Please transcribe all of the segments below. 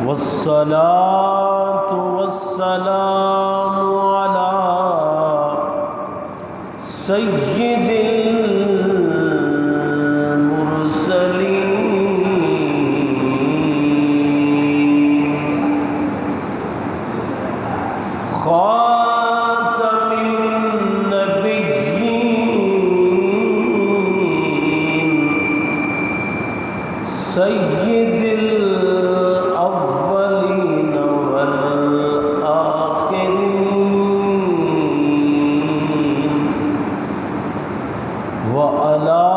والصلاة والسلام على سيد المرسلين خاتم النبيين سيد الأولين والآخرين وعلى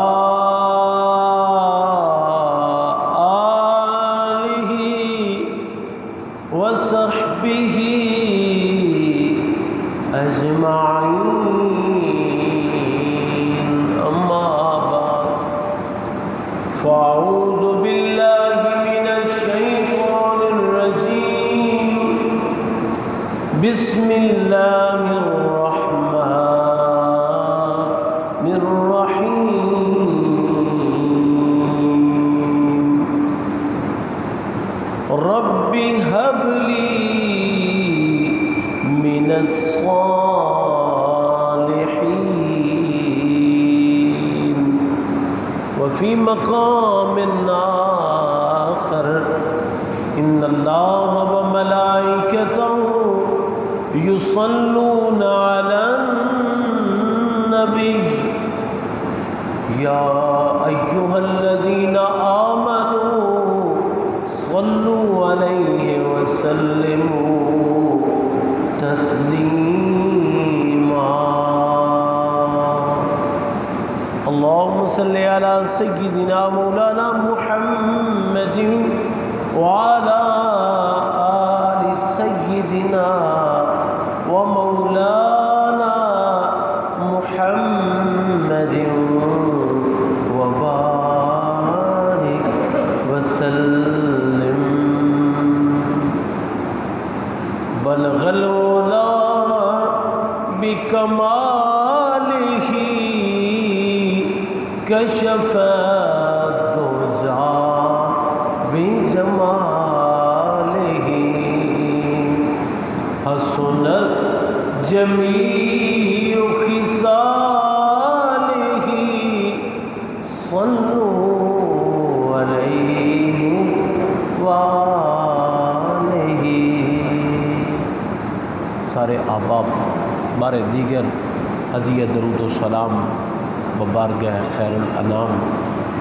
آله وصحبه أجمعين أما بعد فأعوذ بالله من الشيطان الرجيم بسم الله الرحمن الرحيم رب هب لي من الصالحين وفي مقام آخر إن الله وملائكته يصلون على النبي يا أيها الذين آمنوا صلوا عليه وسلموا تسليما اللهم صل على سيدنا مولانا محمد وعلى آل سيدنا ومولانا محمد وبارك وسلم بلغ العلا بكماله كشف الدجى بجماله حسنت جميع خصاله صلوا عليه وآلہ سارے احباب بار دیگر ہدیہ درود و سلام ببارگاہ خیر الانام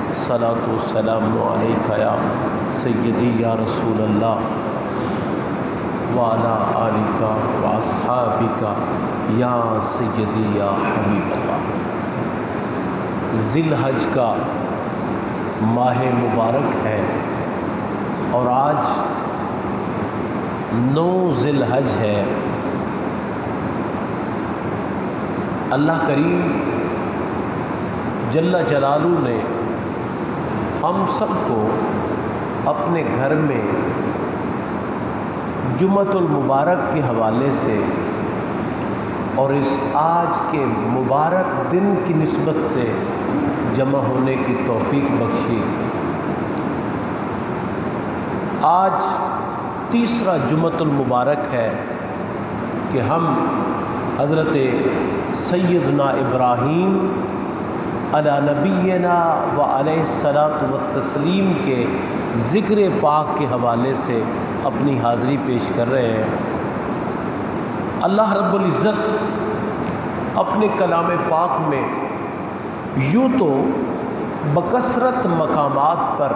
الصلاۃ والسلام علیک یا سیدی یا رسول اللہ وعلی آلک واصحابک یا سیدی یا حبیب اللہ۔ ذی الحج کا ماہ مبارک ہے اور آج 9 ذی الحج ہے۔ اللہ کریم جل جلالہ نے ہم سب کو اپنے گھر میں جمعۃ المبارک کے حوالے سے اور اس آج کے مبارک دن کی نسبت سے جمع ہونے کی توفیق بخشی۔ آج تیسرا جمعۃ المبارک ہے کہ ہم حضرت سیدنا ابراہیم علی نبینا و علیہ الصلاۃ والتسلیم کے ذکر پاک کے حوالے سے اپنی حاضری پیش کر رہے ہیں۔ اللہ رب العزت اپنے کلام پاک میں یوں تو بکثرت مقامات پر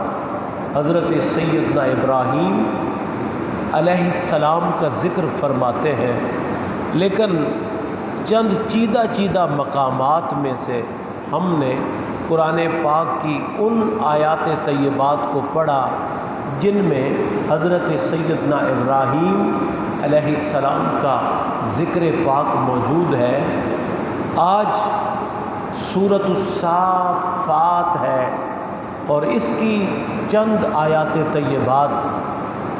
حضرت سیدنا ابراہیم علیہ السلام کا ذکر فرماتے ہیں، لیکن چند چیدہ مقامات میں سے ہم نے قرآن پاک کی ان آیات طیبات کو پڑھا جن میں حضرت سیدنا ابراہیم علیہ السلام کا ذکر پاک موجود ہے۔ آج سورۃ الصافات ہے اور اس کی چند آیات طیبات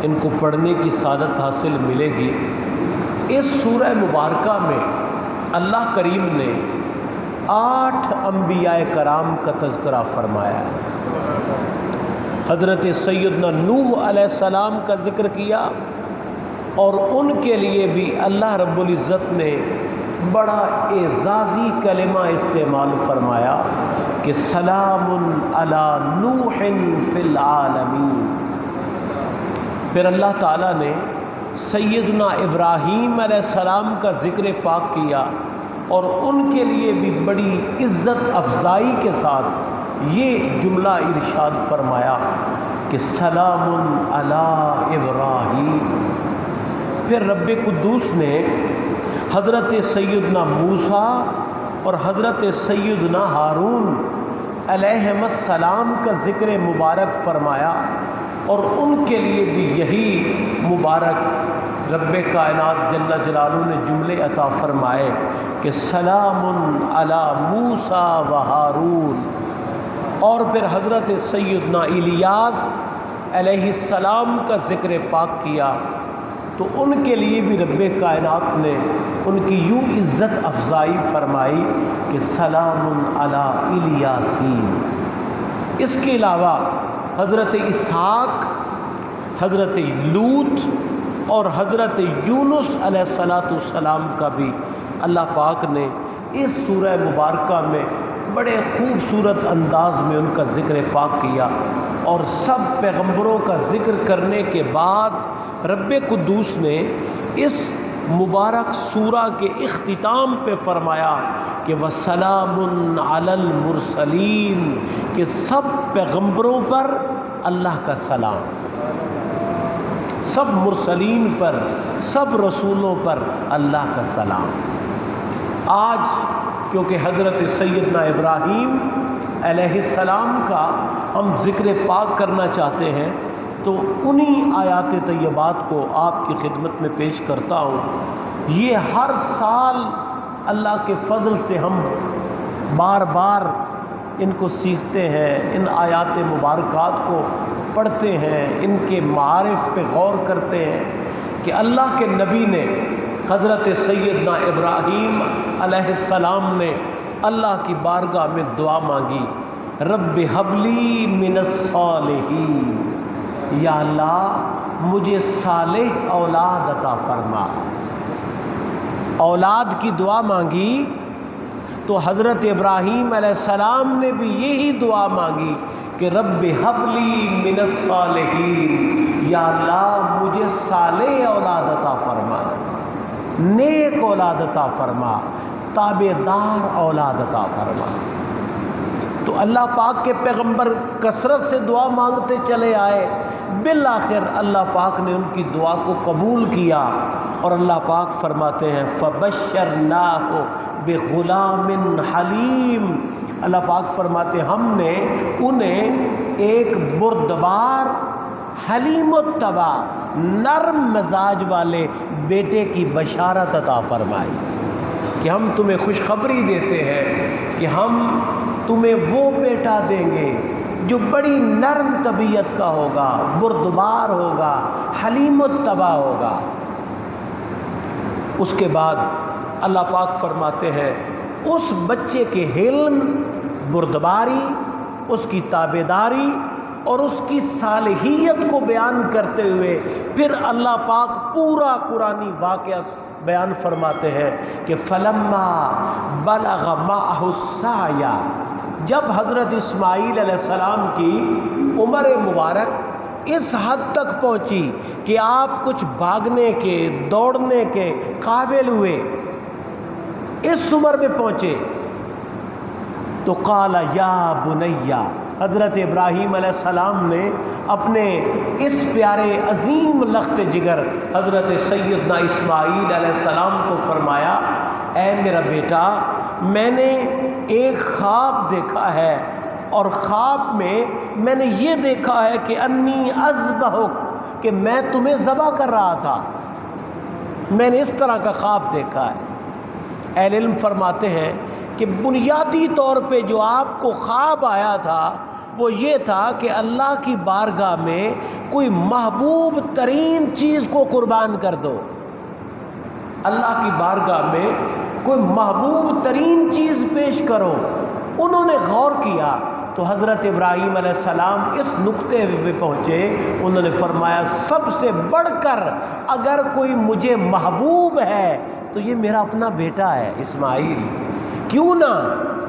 ان کو پڑھنے کی سعادت حاصل ملے گی۔ اس سورہ مبارکہ میں اللہ کریم نے 8 انبیاء کرام کا تذکرہ فرمایا ہے۔ حضرت سیدنا نوح علیہ السلام کا ذکر کیا، اور ان کے لیے بھی اللہ رب العزت نے بڑا اعزازی کلمہ استعمال فرمایا کہ سلام علی نوح فی العالمین۔ پھر اللہ تعالیٰ نے سیدنا ابراہیم علیہ السلام کا ذکر پاک کیا، اور ان کے لیے بھی بڑی عزت افزائی کے ساتھ یہ جملہ ارشاد فرمایا کہ سلام علی ابراہیم۔ پھر رب قدوس نے حضرت سیدنا موسیٰ اور حضرت سیدنا ہارون علیہم السلام کا ذکر مبارک فرمایا، اور ان کے لیے بھی یہی مبارک رب کائنات جل جلالہ نے جملے عطا فرمائے کہ سلام علی موسیٰ و ہارون۔ اور پھر حضرت سیدنا الیاس علیہ السلام کا ذکر پاک کیا، تو ان کے لیے بھی رب کائنات نے ان کی یوں عزت افزائی فرمائی کہ سلام علی الیاسین۔ اس کے علاوہ حضرت اسحاق، حضرت لوط اور حضرت یونس علیہ السلام کا بھی اللہ پاک نے اس سورہ مبارکہ میں بڑے خوبصورت انداز میں ان کا ذکر پاک کیا، اور سب پیغمبروں کا ذکر کرنے کے بعد رب قدوس نے اس مبارک سورہ کے اختتام پہ فرمایا کہ وَسَلَامٌ عَلَى الْمُرْسَلِينَ، کہ سب پیغمبروں پر اللہ کا سلام، سب مرسلین پر، سب رسولوں پر اللہ کا سلام۔ آج کیونکہ حضرت سیدنا ابراہیم علیہ السلام کا ہم ذکر پاک کرنا چاہتے ہیں، تو انہی آیات طیبات کو آپ کی خدمت میں پیش کرتا ہوں۔ یہ ہر سال اللہ کے فضل سے ہم بار بار ان کو سیکھتے ہیں، ان آیات مبارکات کو پڑھتے ہیں، ان کے معارف پہ غور کرتے ہیں کہ اللہ کے نبی نے، حضرت سیدنا ابراہیم علیہ السلام نے اللہ کی بارگاہ میں دعا مانگی، رب ہب لی من الصالحین، یا اللہ مجھے صالح اولاد عطا فرما۔ اولاد کی دعا مانگی تو حضرت ابراہیم علیہ السلام نے بھی یہی دعا مانگی کہ رب ہب لی من الصالحین، یا اللہ مجھے صالح اولاد عطا فرما، نیک اولاد عطا فرما، تابعدار اولاد عطا فرما۔ تو اللہ پاک کے پیغمبر کثرت سے دعا مانگتے چلے آئے، بالآخر اللہ پاک نے ان کی دعا کو قبول کیا، اور اللہ پاک فرماتے ہیں فَبَشَّرْنَاهُ بِغُلَامٍ حَلِيمٍ، اللہ پاک فرماتے ہیں ہم نے انہیں ایک بردبار، حلیم الطبع، نرم مزاج والے بیٹے کی بشارت عطا فرمائی کہ ہم تمہیں خوشخبری دیتے ہیں کہ ہم تمہیں وہ بیٹا دیں گے جو بڑی نرم طبیعت کا ہوگا، بردبار ہوگا، حلیم الطبع ہوگا۔ اس کے بعد اللہ پاک فرماتے ہیں اس بچے کے حلم، بردباری، اس کی تابعداری اور اس کی صالحیت کو بیان کرتے ہوئے پھر اللہ پاک پورا قرآنی واقعہ بیان فرماتے ہیں کہ فَلَمَّا بَلَغَ مَعَهُ السَّعْيَ، جب حضرت اسماعیل علیہ السلام کی عمر مبارک اس حد تک پہنچی کہ آپ کچھ بھاگنے کے، دوڑنے کے قابل ہوئے، اس عمر میں پہنچے، تو قال یا بنیا، حضرت ابراہیم علیہ السلام نے اپنے اس پیارے عظیم لخت جگر حضرت سیدنا اسماعیل علیہ السلام کو فرمایا، اے میرا بیٹا، میں نے ایک خواب دیکھا ہے، اور خواب میں نے یہ دیکھا ہے کہ انی اذبحک، کہ میں تمہیں ذبح کر رہا تھا، میں نے اس طرح کا خواب دیکھا ہے۔ اہل علم فرماتے ہیں کہ بنیادی طور پہ جو آپ کو خواب آیا تھا وہ یہ تھا کہ اللہ کی بارگاہ میں کوئی محبوب ترین چیز کو قربان کر دو، اللہ کی بارگاہ میں کوئی محبوب ترین چیز پیش کرو۔ انہوں نے غور کیا تو حضرت ابراہیم علیہ السلام اس نقطے پہ پہنچے، انہوں نے فرمایا سب سے بڑھ کر اگر کوئی مجھے محبوب ہے تو یہ میرا اپنا بیٹا ہے اسماعیل، کیوں نہ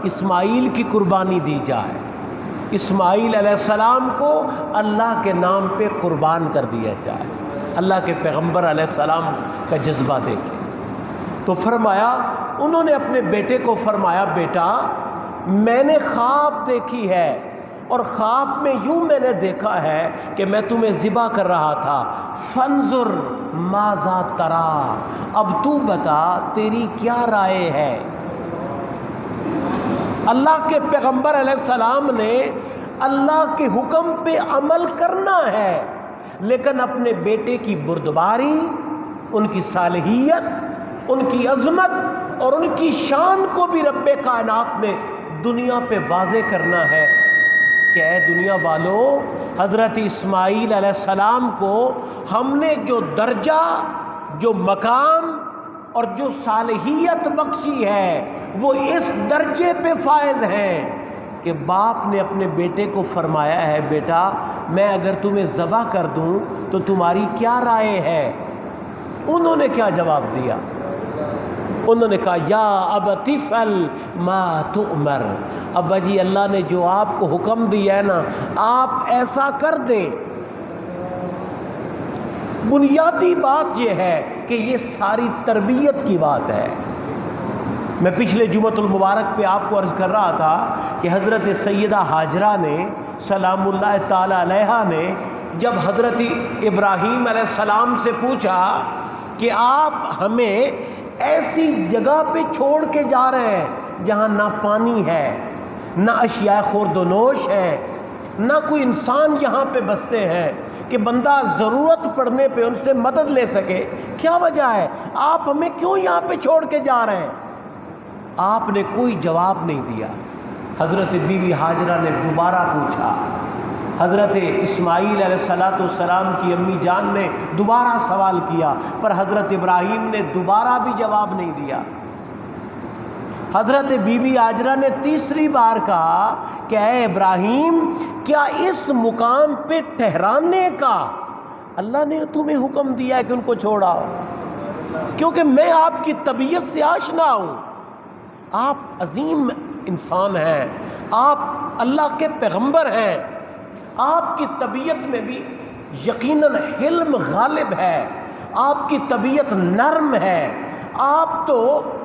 اسماعیل کی قربانی دی جائے، اسماعیل علیہ السلام کو اللہ کے نام پہ قربان کر دیا جائے۔ اللہ کے پیغمبر علیہ السلام کا جذبہ دیکھیں تو فرمایا، انہوں نے اپنے بیٹے کو فرمایا بیٹا میں نے خواب دیکھی ہے، اور خواب میں یوں میں نے دیکھا ہے کہ میں تمہیں ذبح کر رہا تھا، فانظر ماذا ترا، اب تو بتا تیری کیا رائے ہے۔ اللہ کے پیغمبر علیہ السلام نے اللہ کے حکم پہ عمل کرنا ہے، لیکن اپنے بیٹے کی بردباری، ان کی صالحیت، ان کی عظمت اور ان کی شان کو بھی رب کائنات نے دنیا پہ واضح کرنا ہے کہ اے دنیا والو، حضرت اسماعیل علیہ السلام کو ہم نے جو درجہ، جو مقام اور جو صالحیت بخشی ہے وہ اس درجے پہ فائز ہیں کہ باپ نے اپنے بیٹے کو فرمایا ہے بیٹا میں اگر تمہیں ذبح کر دوں تو تمہاری کیا رائے ہے؟ انہوں نے کیا جواب دیا؟ انہوں نے کہا یا ابت افعل ما تؤمر، ابا جی اللہ نے جو آپ کو حکم دیا ہے نا آپ ایسا کر دیں۔ بنیادی بات یہ ہے کہ یہ ساری تربیت کی بات ہے۔ میں پچھلے جمعۃ المبارک پہ آپ کو عرض کر رہا تھا کہ حضرت سیدہ ہاجرہ نے سلام اللہ تعالی علیہا نے جب حضرت ابراہیم علیہ السلام سے پوچھا کہ آپ ہمیں ایسی جگہ پہ چھوڑ کے جا رہے ہیں جہاں نہ پانی ہے، نہ اشیاء خورد و نوش ہے، نہ کوئی انسان یہاں پہ بستے ہیں کہ بندہ ضرورت پڑنے پہ ان سے مدد لے سکے، کیا وجہ ہے؟ آپ ہمیں کیوں یہاں پہ چھوڑ کے جا رہے ہیں؟ آپ نے کوئی جواب نہیں دیا۔ حضرت بی بی ہاجرہ نے دوبارہ پوچھا، حضرت اسماعیل علیہ السلام کی امی جان نے دوبارہ سوال کیا، پر حضرت ابراہیم نے دوبارہ بھی جواب نہیں دیا۔ حضرت بی بی ہاجرہ نے تیسری بار کہا کہ اے ابراہیم کیا اس مقام پہ ٹھہرانے کا اللہ نے تمہیں حکم دیا ہے کہ ان کو چھوڑاؤ؟ کیونکہ میں آپ کی طبیعت سے آشنا ہوں، آپ عظیم انسان ہیں، آپ اللہ کے پیغمبر ہیں، آپ کی طبیعت میں بھی یقیناً حلم غالب ہے، آپ کی طبیعت نرم ہے، آپ تو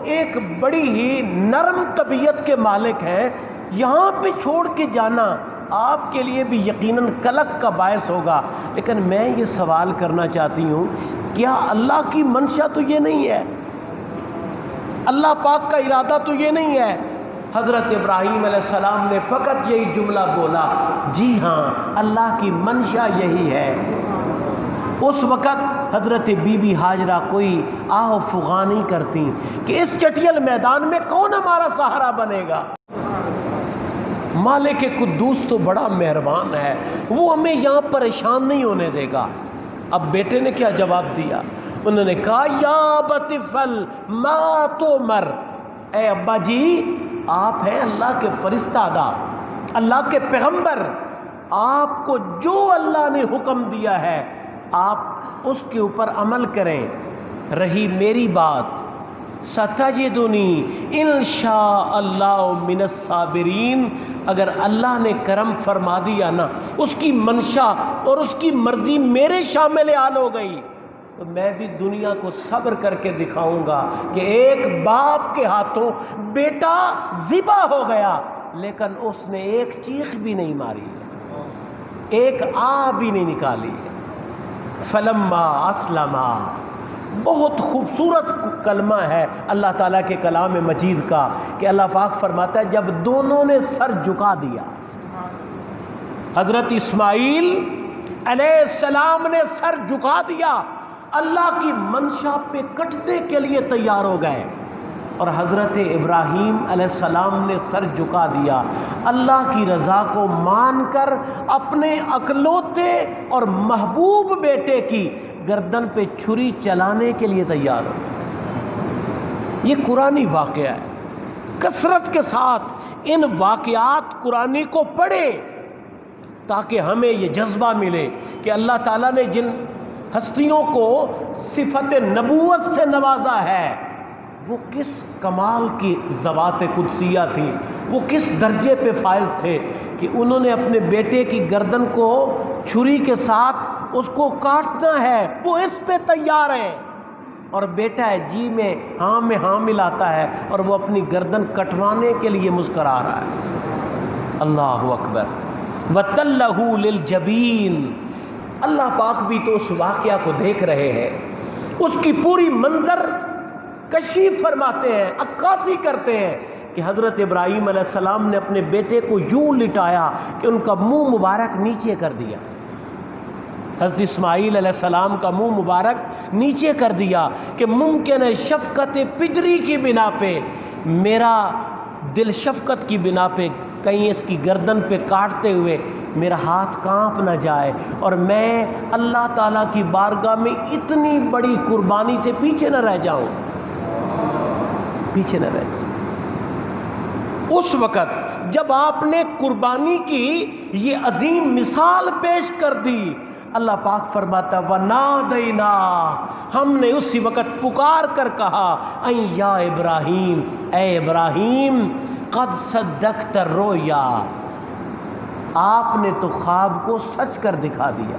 ایک بڑی ہی نرم طبیعت کے مالک ہیں، یہاں پہ چھوڑ کے جانا آپ کے لیے بھی یقیناً کلک کا باعث ہوگا۔ لیکن میں یہ سوال کرنا چاہتی ہوں، کیا اللہ کی منشا تو یہ نہیں ہے؟ اللہ پاک کا ارادہ تو یہ نہیں ہے؟ حضرت ابراہیم علیہ السلام نے فقط یہی جملہ بولا، جی ہاں اللہ کی منشا یہی ہے۔ اس وقت حضرت بی بی ہاجرہ کوئی آہ و فغاں نہیں کرتی کہ اس چٹیل میدان میں کون ہمارا سہارا بنے گا۔ مالک قدوس تو بڑا مہربان ہے، وہ ہمیں یہاں پریشان نہیں ہونے دے گا۔ اب بیٹے نے کیا جواب دیا؟ انہوں نے کہا یا ابت افعل ما تؤمر، اے ابا جی آپ ہیں اللہ کے فرستادہ، اللہ کے پیغمبر، آپ کو جو اللہ نے حکم دیا ہے آپ اس کے اوپر عمل کریں۔ رہی میری بات، ستجدنی انشاء اللہ من الصابرین، اگر اللہ نے کرم فرما دیا نا، اس کی منشا اور اس کی مرضی میرے شامل حال ہو گئی تو میں بھی دنیا کو صبر کر کے دکھاؤں گا کہ ایک باپ کے ہاتھوں بیٹا ذبح ہو گیا لیکن اس نے ایک چیخ بھی نہیں ماری، ایک آہ بھی نہیں نکالی۔ فلما اسلما، بہت خوبصورت کلمہ ہے اللہ تعالیٰ کے کلام مجید کا کہ اللہ پاک فرماتا ہے جب دونوں نے سر جھکا دیا، حضرت اسماعیل علیہ السلام نے سر جھکا دیا، اللہ کی منشا پہ کٹنے کے لیے تیار ہو گئے، اور حضرت ابراہیم علیہ السلام نے سر جھکا دیا، اللہ کی رضا کو مان کر اپنے اکلوتے اور محبوب بیٹے کی گردن پہ چھری چلانے کے لیے تیار ہو۔ یہ قرآنی واقعہ ہے، کثرت کے ساتھ ان واقعات قرآنی کو پڑھیں تاکہ ہمیں یہ جذبہ ملے کہ اللہ تعالیٰ نے جن ہستیوں کو صفت نبوت سے نوازا ہے وہ کس کمال کی ذوات قدسیہ تھی، وہ کس درجے پہ فائز تھے کہ انہوں نے اپنے بیٹے کی گردن کو چھری کے ساتھ اس کو کاٹنا ہے، وہ اس پہ تیار ہیں، اور بیٹا ہے جی میں ہاں ملاتا ہے اور وہ اپنی گردن کٹوانے کے لیے مسکرا رہا ہے۔ اللہ اکبر۔ وَتَلَّهُ لِلْجَبِينِ، اللہ پاک بھی تو اس واقعہ کو دیکھ رہے ہیں، اس کی پوری منظر کشی فرماتے ہیں، عکاسی کرتے ہیں کہ حضرت ابراہیم علیہ السلام نے اپنے بیٹے کو یوں لٹایا کہ ان کا منہ مبارک نیچے کر دیا، حضرت اسماعیل علیہ السلام کا منہ مبارک نیچے کر دیا کہ ممکن ہے شفقت پدری کی بنا پہ، میرا دل شفقت کی بنا پہ کہیں اس کی گردن پہ کاٹتے ہوئے میرا ہاتھ کانپ نہ جائے اور میں اللہ تعالیٰ کی بارگاہ میں اتنی بڑی قربانی سے پیچھے نہ رہ جاؤں، پیچھے نہ رہ جاؤں۔ اس وقت جب آپ نے قربانی کی یہ عظیم مثال پیش کر دی، اللہ پاک فرماتا وَنَادَيْنَا، ہم نے اسی وقت پکار کر کہا اَن یا ابراہیم، اے ابراہیم، قد صدقت الرؤیا، آپ نے تو خواب کو سچ کر دکھا دیا،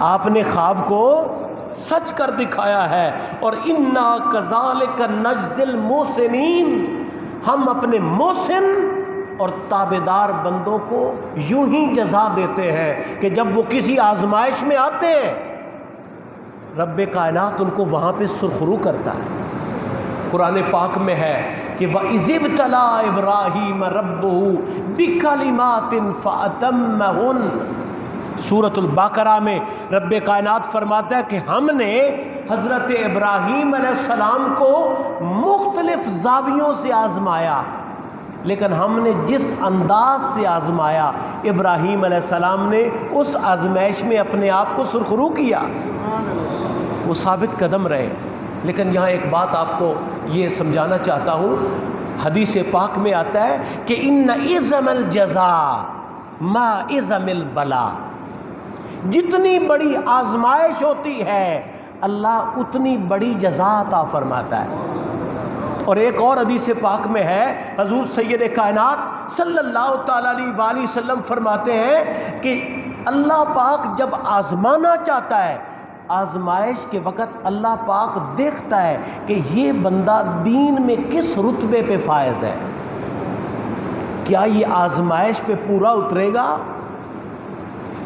آپ نے خواب کو سچ کر دکھایا ہے، اور اِنَّا كَذَلِكَ نَجْزِي الْمُحْسِنِينَ، ہم اپنے محسن اور تابعدار بندوں کو یوں ہی جزا دیتے ہیں کہ جب وہ کسی آزمائش میں آتے ہیں رب کائنات ان کو وہاں پہ سرخرو کرتا ہے۔ قرآن پاک میں ہے کہ وَإِذِ ابْتَلَىٰ إِبْرَاهِيمَ رَبُّهُ بِكَلِمَاتٍ فَأَتَمَّهُنَّ، سورۃ البقرہ میں رب کائنات فرماتا ہے کہ ہم نے حضرت ابراہیم علیہ السلام کو مختلف زاویوں سے آزمایا، لیکن ہم نے جس انداز سے آزمایا ابراہیم علیہ السلام نے اس آزمائش میں اپنے آپ کو سرخرو کیا، وہ ثابت قدم رہے۔ لیکن یہاں ایک بات آپ کو یہ سمجھانا چاہتا ہوں، حدیث پاک میں آتا ہے کہ ان عظم الجزاء ما عظم البلاء، جتنی بڑی آزمائش ہوتی ہے اللہ اتنی بڑی جزا عطا فرماتا ہے۔ اور ایک اور حدیث پاک میں ہے، حضور سید کائنات صلی اللہ تعالیٰ علیہ وآلہ وسلم فرماتے ہیں کہ اللہ پاک جب آزمانا چاہتا ہے، آزمائش کے وقت اللہ پاک دیکھتا ہے کہ یہ بندہ دین میں کس رتبے پہ فائز ہے، کیا یہ آزمائش پہ پورا اترے گا،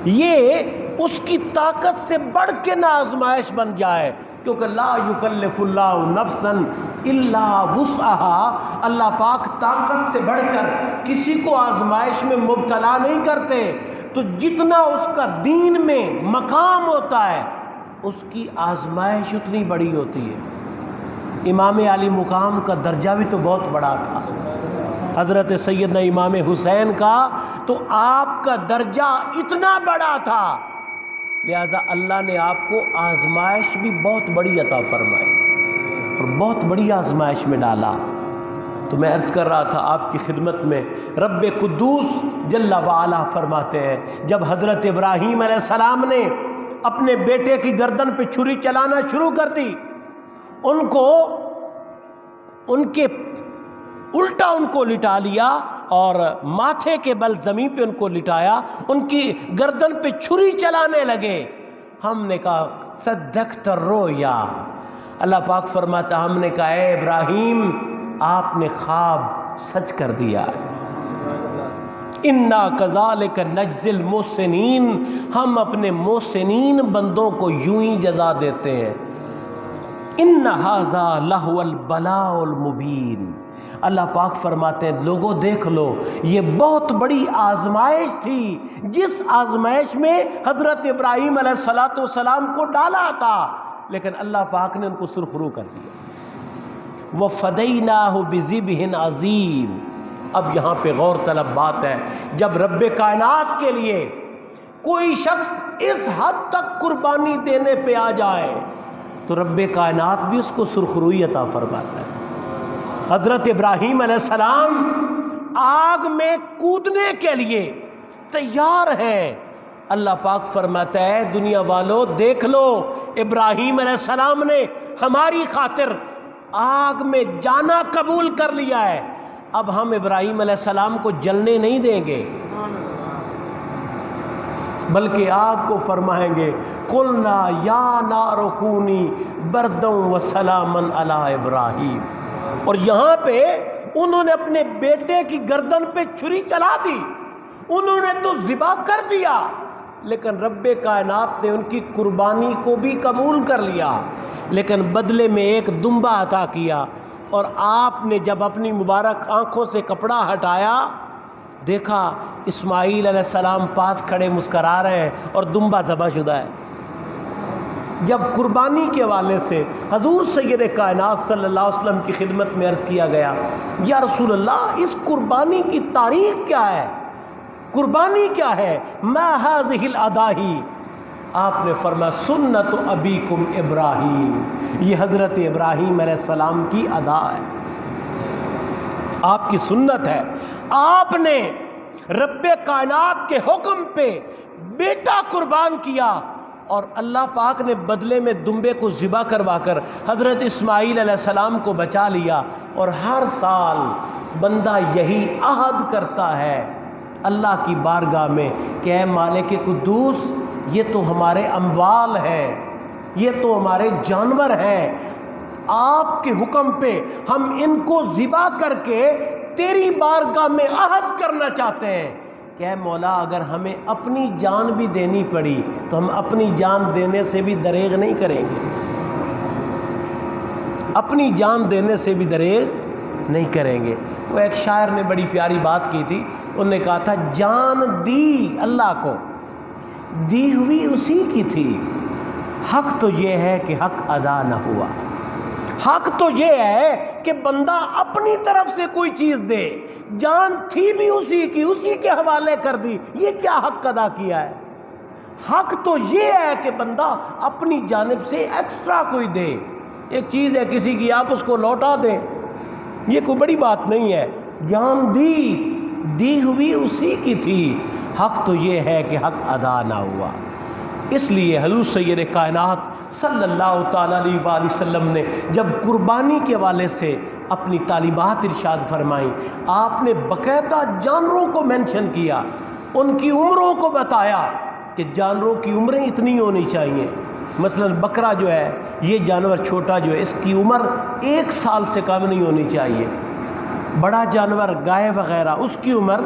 یہ اس کی طاقت سے بڑھ کے نہ آزمائش بن جائے، کیونکہ لا یکلف اللہ نفسا الا وسعها، اللہ پاک طاقت سے بڑھ کر کسی کو آزمائش میں مبتلا نہیں کرتے، تو جتنا اس کا دین میں مقام ہوتا ہے اس کی آزمائش اتنی بڑی ہوتی ہے۔ امام علی مقام کا درجہ بھی تو بہت بڑا تھا، حضرت سیدنا امام حسین کا تو آپ کا درجہ اتنا بڑا تھا، لہذا اللہ نے آپ کو آزمائش بھی بہت بڑی عطا فرمائی اور بہت بڑی آزمائش میں ڈالا۔ تو میں عرض کر رہا تھا آپ کی خدمت میں، رب قدوس جل وعلا فرماتے ہیں جب حضرت ابراہیم علیہ السلام نے اپنے بیٹے کی گردن پہ چھری چلانا شروع کر دی، ان کے الٹا ان کو لٹا لیا اور ماتھے کے بل زمین پہ ان کو لٹایا، ان کی گردن پہ چھری چلانے لگے، ہم نے کہا صدقت الرؤیا، اللہ پاک فرماتا ہم نے کہا اے ابراہیم آپ نے خواب سچ کر دیا، انا کذالک نجزی المحسنین، ہم اپنے محسنین بندوں کو یوں ہی جزا دیتے ہیں۔ ان ھذا لہو البلاء المبین، اللہ پاک فرماتے ہیں لوگوں دیکھ لو یہ بہت بڑی آزمائش تھی، جس آزمائش میں حضرت ابراہیم علیہ السلام کو ڈالا تھا، لیکن اللہ پاک نے ان کو سرخرو کر دیا۔ وَفَدَيْنَاهُ بِذِبْحٍ عَظِيمٍ، اب یہاں پہ غور طلب بات ہے، جب رب کائنات کے لیے کوئی شخص اس حد تک قربانی دینے پہ آ جائے تو رب کائنات بھی اس کو سرخروئی عطا فرماتا ہے۔ حضرت ابراہیم علیہ السلام آگ میں کودنے کے لیے تیار ہیں۔ اللہ پاک فرماتا ہے دنیا والو دیکھ لو، ابراہیم علیہ السلام نے ہماری خاطر آگ میں جانا قبول کر لیا ہے، اب ہم ابراہیم علیہ السلام کو جلنے نہیں دیں گے، بلکہ آگ کو فرمائیں گے قلنا یا نار کونی بردا وسلاما علی ابراہیم۔ اور یہاں پہ انہوں نے اپنے بیٹے کی گردن پہ چھری چلا دی، انہوں نے تو ذبح کر دیا، لیکن رب کائنات نے ان کی قربانی کو بھی قبول کر لیا، لیکن بدلے میں ایک دمبا عطا کیا۔ اور آپ نے جب اپنی مبارک آنکھوں سے کپڑا ہٹایا، دیکھا اسماعیل علیہ السلام پاس کھڑے مسکرا رہے ہیں اور دمبا ذبح شدہ ہے۔ جب قربانی کے حوالے سے حضور سید کائنات صلی اللہ علیہ وسلم کی خدمت میں عرض کیا گیا یا رسول اللہ اس قربانی کی تاریخ کیا ہے، قربانی کیا ہے؟ ما هذه الاداہی، آپ نے فرمایا سنت ابیکم ابراہیم، یہ حضرت ابراہیم علیہ السلام کی ادا ہے، آپ کی سنت ہے۔ آپ نے رب کائنات کے حکم پہ بیٹا قربان کیا، اور اللہ پاک نے بدلے میں دمبے کو ذبح کروا کر حضرت اسماعیل علیہ السلام کو بچا لیا۔ اور ہر سال بندہ یہی عہد کرتا ہے اللہ کی بارگاہ میں کہ اے مالک قدوس، یہ تو ہمارے اموال ہیں، یہ تو ہمارے جانور ہیں، آپ کے حکم پہ ہم ان کو ذبح کر کے تیری بارگاہ میں عہد کرنا چاہتے ہیں کہ اے مولا اگر ہمیں اپنی جان بھی دینی پڑی تو ہم اپنی جان دینے سے بھی دریغ نہیں کریں گے، اپنی جان دینے سے بھی دریغ نہیں کریں گے۔ وہ ایک شاعر نے بڑی پیاری بات کی تھی، انہوں نے کہا تھا جان دی اللہ کو، دی ہوئی اسی کی تھی، حق تو یہ ہے کہ حق ادا نہ ہوا، حق تو یہ ہے کہ بندہ اپنی طرف سے کوئی چیز دے، جان تھی بھی اسی کی، اسی کے حوالے کر دی، یہ کیا حق ادا کیا ہے؟ حق تو یہ ہے کہ بندہ اپنی جانب سے ایکسٹرا کوئی دے، ایک چیز ہے کسی کی آپ اس کو لوٹا دیں، یہ کوئی بڑی بات نہیں ہے، جان دی ہوئی اسی کی تھی، حق تو یہ ہے کہ حق ادا نہ ہوا۔ اس لیے حضور سید کائنات صلی اللہ تعالیٰ علیہ وآلہ وسلم نے جب قربانی کے حوالے سے اپنی تعلیمات ارشاد فرمائیں، آپ نے باقاعدہ جانوروں کو مینشن کیا، ان کی عمروں کو بتایا کہ جانوروں کی عمریں اتنی ہونی چاہیے۔ مثلا بکرا جو ہے، یہ جانور چھوٹا جو ہے، اس کی عمر 1 سال سے کم نہیں ہونی چاہیے۔ بڑا جانور گائے وغیرہ اس کی عمر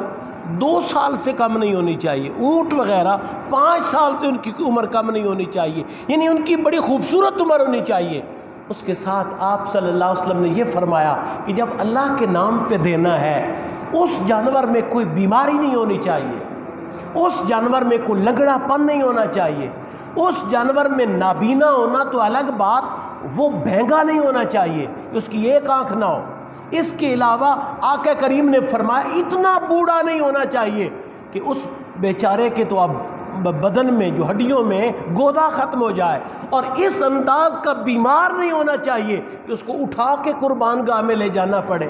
2 سال سے کم نہیں ہونی چاہیے۔ اونٹ وغیرہ 5 سال سے ان کی عمر کم نہیں ہونی چاہیے، یعنی ان کی بڑی خوبصورت عمر ہونی چاہیے۔ اس کے ساتھ آپ صلی اللہ علیہ وسلم نے یہ فرمایا کہ جب اللہ کے نام پہ دینا ہے، اس جانور میں کوئی بیماری نہیں ہونی چاہیے، اس جانور میں کوئی لنگڑا پن نہیں ہونا چاہیے، اس جانور میں نابینا ہونا تو الگ بات، وہ بھینگا نہیں ہونا چاہیے کہ اس کی ایک آنکھ نہ ہو۔ اس کے علاوہ آقا کریم نے فرمایا اتنا بوڑھا نہیں ہونا چاہیے کہ اس بیچارے کے تو اب بدن میں جو ہڈیوں میں گودا ختم ہو جائے، اور اس انداز کا بیمار نہیں ہونا چاہیے کہ اس کو اٹھا کے قربان گاہ میں لے جانا پڑے۔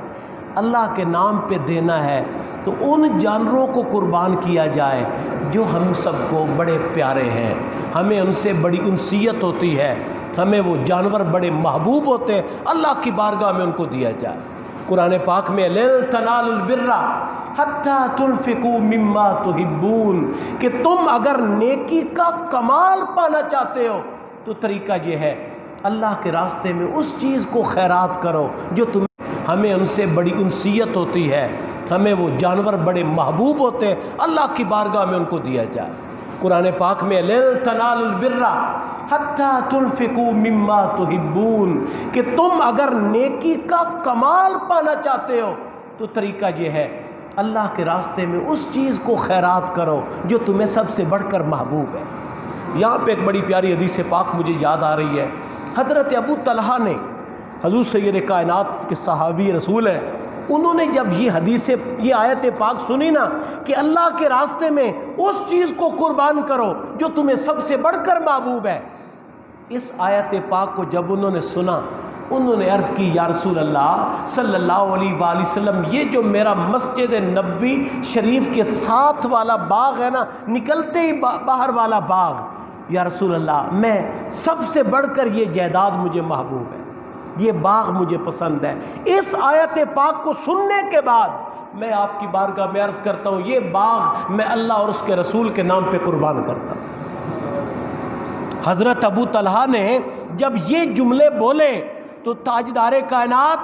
اللہ کے نام پہ دینا ہے تو ان جانوروں کو قربان کیا جائے جو ہم سب کو بڑے پیارے ہیں، ہمیں ان سے بڑی انسیت ہوتی ہے، ہمیں وہ جانور بڑے محبوب ہوتے ہیں، اللہ کی بارگاہ میں ان کو دیا جائے۔ قرآن پاک میں لن تنالوا البر حتی تنفقوا مما تحبون، کہ تم اگر نیکی کا کمال پانا چاہتے ہو تو طریقہ یہ ہے اللہ کے راستے میں اس چیز کو خیرات کرو جو تمہیں، ہمیں ان سے بڑی انسیت ہوتی ہے، ہمیں وہ جانور بڑے محبوب ہوتے ہیں، اللہ کی بارگاہ میں ان کو دیا جائے۔ قرآن پاک میں لن تنالوا البر حتی تنفقوا مما تحبون، کہ تم اگر نیکی کا کمال پانا چاہتے ہو تو طریقہ یہ ہے اللہ کے راستے میں اس چیز کو خیرات کرو جو تمہیں سب سے بڑھ کر محبوب ہے۔ یہاں پہ ایک بڑی پیاری حدیث پاک مجھے یاد آ رہی ہے، حضرت ابو طلحہ نے، حضور سید کائنات کے صحابی رسول ہیں، انہوں نے جب یہ آیت پاک سنی نا کہ اللہ کے راستے میں اس چیز کو قربان کرو جو تمہیں سب سے بڑھ کر محبوب ہے، اس آیت پاک کو جب انہوں نے سنا انہوں نے عرض کی یا رسول اللہ صلی اللہ علیہ وآلہ وسلم، یہ جو میرا مسجد نبوی شریف کے ساتھ والا باغ ہے نا، نکلتے ہی باہر والا باغ، یا رسول اللہ میں سب سے بڑھ کر یہ جائیداد مجھے محبوب ہے، یہ باغ مجھے پسند ہے۔ اس آیت پاک کو سننے کے بعد میں آپ کی بارگاہ میں عرض کرتا ہوں، یہ باغ میں اللہ اور اس کے رسول کے نام پہ قربان کرتا ہوں۔ حضرت ابو طلحہ نے جب یہ جملے بولے تو تاجدار کائنات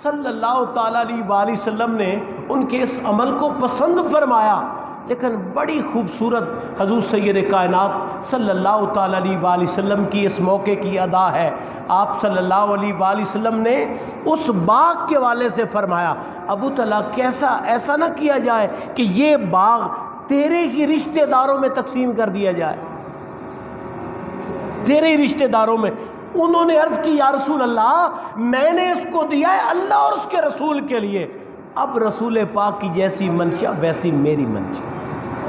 صلی اللہ تعالیٰ علیہ وآلہ وسلم نے ان کے اس عمل کو پسند فرمایا۔ لیکن بڑی خوبصورت حضور سید کائنات صلی اللہ تعالیٰ علیہ وآلہ وسلم کی اس موقع کی ادا ہے۔ آپ صلی اللہ علیہ وآلہ وسلم نے اس باغ کے والے سے فرمایا، ابو طلحہ کیسا ایسا نہ کیا جائے کہ یہ باغ تیرے ہی رشتہ داروں میں تقسیم کر دیا جائے، تیرے ہی رشتہ داروں میں۔ انہوں نے عرض کی یا رسول اللہ میں نے اس کو دیا ہے اللہ اور اس کے رسول کے لیے، اب رسول پاک کی جیسی منشا ویسی میری منشا،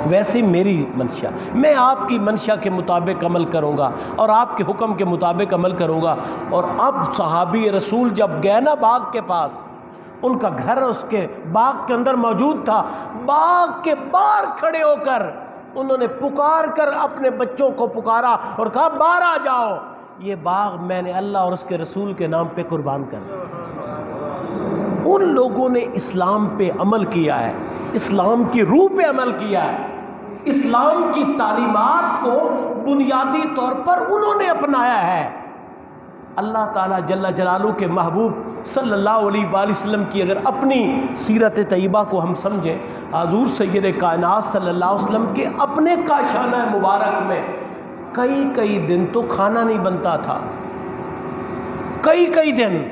ویسی میری منشا، میں آپ کی منشا کے مطابق عمل کروں گا اور آپ کے حکم کے مطابق عمل کروں گا۔ اور اب صحابی رسول جب گئے نا باغ کے پاس، ان کا گھر اس کے باغ کے اندر موجود تھا، باغ کے باہر کھڑے ہو کر انہوں نے پکار کر اپنے بچوں کو پکارا اور کہا باہر آ جاؤ، یہ باغ میں نے اللہ اور اس کے رسول کے نام پہ قربان کر دیا۔ ان لوگوں نے اسلام پہ عمل کیا ہے، اسلام کی روح پہ عمل کیا ہے، اسلام کی تعلیمات کو بنیادی طور پر انہوں نے اپنایا ہے۔ اللہ تعالیٰ جل جلالہ کے محبوب صلی اللہ علیہ وآلہ وسلم کی اگر اپنی سیرت طیبہ کو ہم سمجھیں، حضور سید کائنات صلی اللہ علیہ وسلم کے اپنے کاشانہ مبارک میں کئی دن تو کھانا نہیں بنتا تھا، کئی دن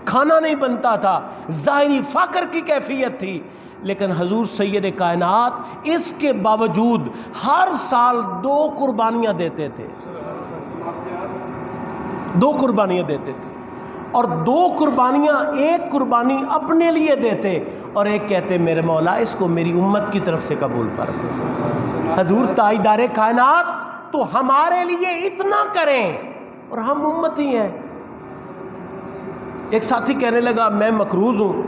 کھانا نہیں بنتا تھا، ظاہری فقر کی کیفیت تھی، لیکن حضور سید کائنات اس کے باوجود ہر سال 2 قربانیاں دیتے تھے، 2 قربانیاں دیتے تھے، اور 2 قربانیاں، ایک قربانی اپنے لیے دیتے اور ایک کہتے میرے مولا اس کو میری امت کی طرف سے قبول فرما۔ حضور تاجدار کائنات تو ہمارے لیے اتنا کریں اور ہم امتی ہیں۔ ایک ساتھی کہنے لگا میں مقروض ہوں،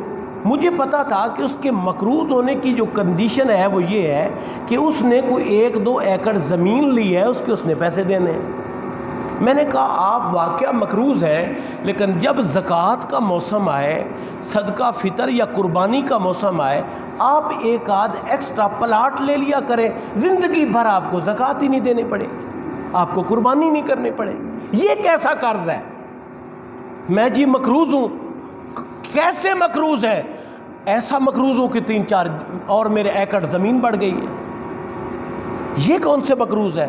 مجھے پتا تھا کہ اس کے مقروض ہونے کی جو کنڈیشن ہے وہ یہ ہے کہ اس نے کوئی 1-2 ایکڑ زمین لی ہے، اس نے پیسے دینے ہیں۔ میں نے کہا آپ واقعہ مقروض ہیں، لیکن جب زکوٰۃ کا موسم آئے، صدقہ فطر یا قربانی کا موسم آئے، آپ ایک آدھ ایکسٹرا پلاٹ لے لیا کریں، زندگی بھر آپ کو زکوٰۃ ہی نہیں دینی پڑے، آپ کو قربانی نہیں کرنی پڑے۔ یہ کیسا قرض ہے؟ میں جی مقروض ہوں۔ کیسے مقروض ہے؟ ایسا مقروض ہوں کہ 3-4 اور میرے ایکڑ زمین بڑھ گئی ہے۔ یہ کون سے مقروض ہے؟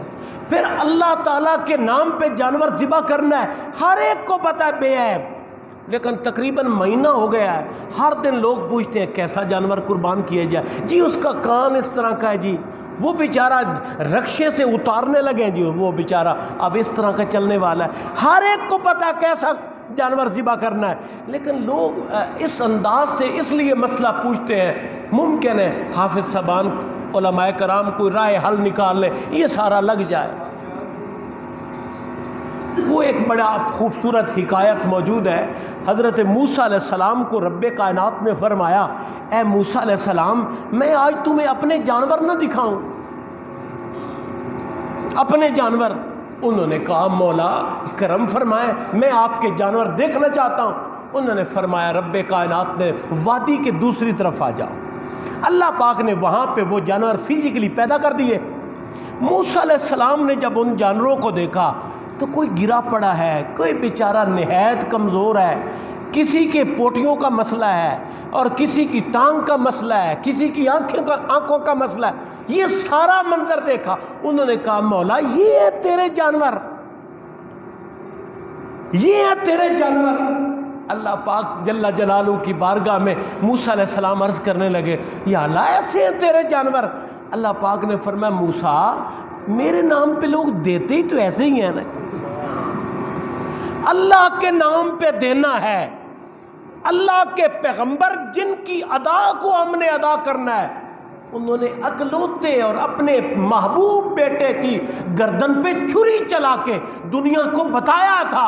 پھر اللہ تعالیٰ کے نام پہ جانور ذبح کرنا ہے، ہر ایک کو پتہ ہے بے عیب، لیکن تقریباً مہینہ ہو گیا ہے، ہر دن لوگ پوچھتے ہیں کیسا جانور قربان کیا جائے، جی اس کا کان اس طرح کا ہے، جی وہ بیچارہ رکشے سے اتارنے لگے، جی وہ بیچارہ اب اس طرح کا چلنے والا ہے، ہر ایک کو پتہ کیسا جانور ذبح کرنا ہے، لیکن لوگ اس انداز سے اس لیے مسئلہ پوچھتے ہیں۔ ممکن ہے حافظ صاحبان علماء کرام کوئی رائے حل نکال لیں، یہ سارا لگ جائے۔ وہ ایک بڑا خوبصورت حکایت موجود ہے، حضرت موسیٰ علیہ السلام کو رب کائنات نے فرمایا اے موسیٰ علیہ السلام میں آج تمہیں اپنے جانور نہ دکھاؤں، اپنے جانور؟ انہوں نے کہا مولا کرم فرمائے، میں آپ کے جانور دیکھنا چاہتا ہوں۔ انہوں نے فرمایا رب کائنات نے وادی کے دوسری طرف آ جاؤ۔ اللہ پاک نے وہاں پہ وہ جانور فزیکلی پیدا کر دیے۔ موسیٰ علیہ السلام نے جب ان جانوروں کو دیکھا تو کوئی گرا پڑا ہے، کوئی بیچارہ نہایت کمزور ہے، کسی کے پوٹیوں کا مسئلہ ہے اور کسی کی ٹانگ کا مسئلہ ہے، کسی کی آنکھوں کا مسئلہ ہے۔ یہ سارا منظر دیکھا، انہوں نے کہا مولا یہ ہے تیرے جانور، یہ ہے تیرے جانور۔ اللہ پاک جل جلالہ کی بارگاہ میں موسیٰ علیہ السلام عرض کرنے لگے یا اللہ ایسے ہیں تیرے جانور؟ اللہ پاک نے فرمایا موسیٰ میرے نام پہ لوگ دیتے ہی تو ایسے ہی ہیں نا، اللہ کے نام پہ دینا ہے، اللہ کے پیغمبر جن کی ادا کو ہم نے ادا کرنا ہے، انہوں نے اکلوتے اور اپنے محبوب بیٹے کی گردن پہ چھری چلا کے دنیا کو بتایا تھا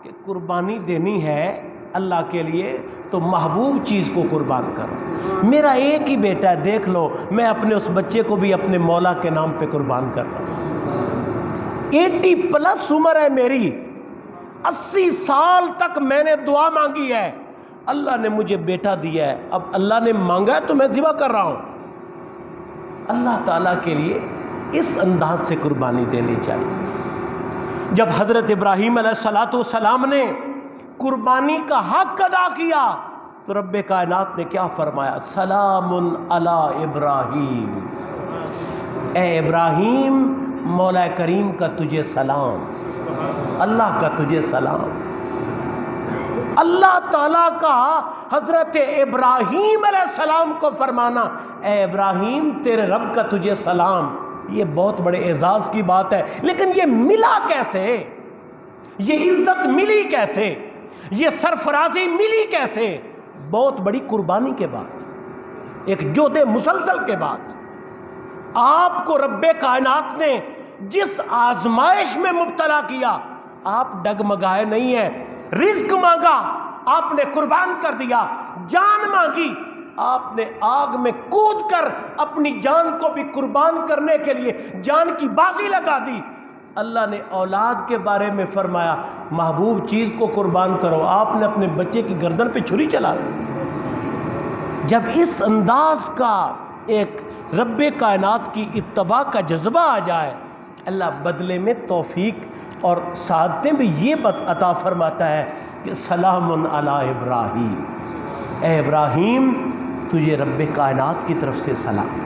کہ قربانی دینی ہے اللہ کے لیے تو محبوب چیز کو قربان کرو. میرا ایک ہی بیٹا ہے، دیکھ لو، میں اپنے اس بچے کو بھی اپنے مولا کے نام پہ قربان کر رہا ہوں. 80+ عمر ہے میری، 80 سال تک میں نے دعا مانگی ہے، اللہ نے مجھے بیٹا دیا ہے، اب اللہ نے مانگا ہے تو میں ذبح کر رہا ہوں. اللہ تعالیٰ کے لیے اس انداز سے قربانی دینی چاہیے. جب حضرت ابراہیم علیہ السلام نے قربانی کا حق ادا کیا تو رب کائنات نے کیا فرمایا؟ سلام علی ابراہیم، اے ابراہیم مولا کریم کا تجھے سلام، اللہ کا تجھے سلام. اللہ تعالیٰ کا حضرت ابراہیم علیہ السلام کو فرمانا اے ابراہیم تیرے رب کا تجھے سلام، یہ بہت بڑے اعزاز کی بات ہے. لیکن یہ ملا کیسے؟ یہ عزت ملی کیسے؟ یہ سرفرازی ملی کیسے؟ بہت بڑی قربانی کے بعد، ایک جہد مسلسل کے بعد. آپ کو رب کائنات نے جس آزمائش میں مبتلا کیا، آپ ڈگمگائے نہیں ہیں. رزق مانگا، آپ نے قربان کر دیا. جان مانگی، آپ نے آگ میں کود کر اپنی جان کو بھی قربان کرنے کے لیے جان کی بازی لگا دی. اللہ نے اولاد کے بارے میں فرمایا محبوب چیز کو قربان کرو، آپ نے اپنے بچے کی گردن پہ چھری چلا دی. جب اس انداز کا ایک رب کائنات کی اتباع کا جذبہ آ جائے، اللہ بدلے میں توفیق اور سعادتیں بھی یہ عطا فرماتا ہے کہ سلام علی ابراہیم، اے ابراہیم تجھے رب کائنات کی طرف سے سلام.